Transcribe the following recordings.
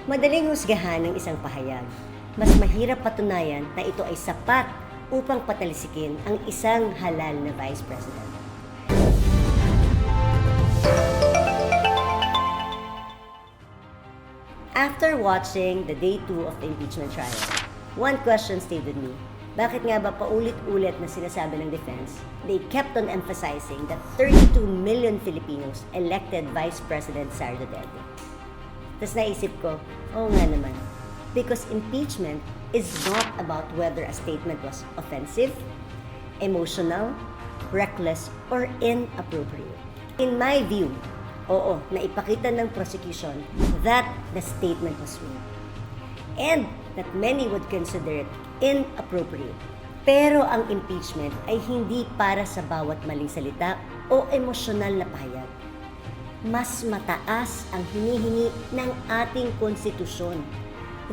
Madaling husgahan ng isang pahayag. Mas mahirap patunayan na ito ay sapat upang patalisikin ang isang halal na Vice President. After watching the day 2 of the impeachment trial, one question stayed with me. Bakit nga ba paulit-ulit na sinasabi ng defense, they kept on emphasizing that 32 million Filipinos elected Vice President Sara Duterte. Tapos naisip ko, oo nga naman. Because impeachment is not about whether a statement was offensive, emotional, reckless, or inappropriate. In my view, oo, naipakita ng prosecution that the statement was weak. And that many would consider it inappropriate. Pero ang impeachment ay hindi para sa bawat maling salita o emosyonal na pahayag. Mas mataas ang hinihingi ng ating konstitusyon.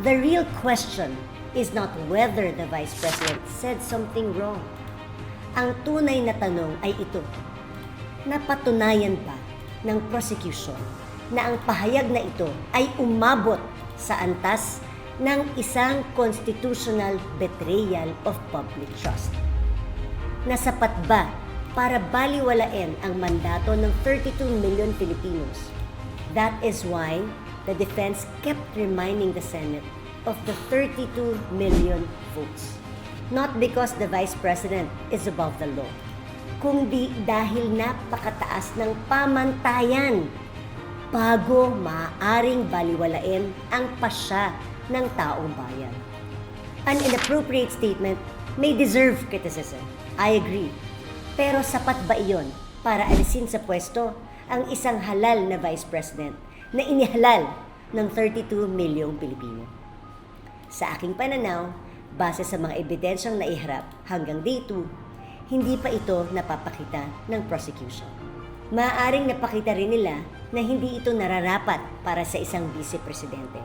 The real question is not whether the Vice President said something wrong. Ang tunay na tanong ay ito, napatunayan ba ng prosecution na ang pahayag na ito ay umabot sa antas ng isang constitutional betrayal of public trust? Nasapat ba para baliwalain ang mandato ng 32 million Filipinos? That is why the defense kept reminding the Senate of the 32 million votes. Not because the Vice President is above the law, kundi dahil napakataas ng pamantayan bago maaaring baliwalain ang pasya ng taong bayan. An inappropriate statement may deserve criticism. I agree. Pero sapat ba iyon para alisin sa pwesto ang isang halal na Vice President na inihalal ng 32 milyong Pilipino? Sa aking pananaw, base sa mga ebidensyang naiharap hanggang day 2, hindi pa ito napapakita ng prosecution. Maaaring napakita rin nila na hindi ito nararapat para sa isang vice-presidente.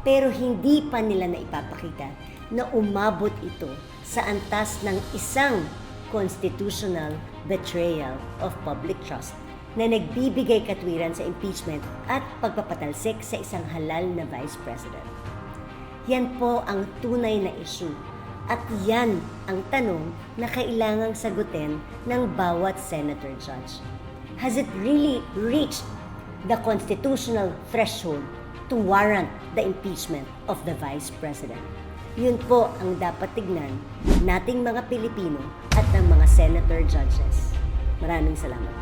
Pero hindi pa nila naipapakita na umabot ito sa antas ng isang constitutional betrayal of public trust na nagbibigay katwiran sa impeachment at pagpapatalsik sa isang halal na Vice President. Yan po ang tunay na issue at yan ang tanong na kailangang sagutin ng bawat senator judge. Has it really reached the constitutional threshold to warrant the impeachment of the Vice President? Yun po ang dapat tignan nating mga Pilipino at ng mga senator judges. Maraming salamat.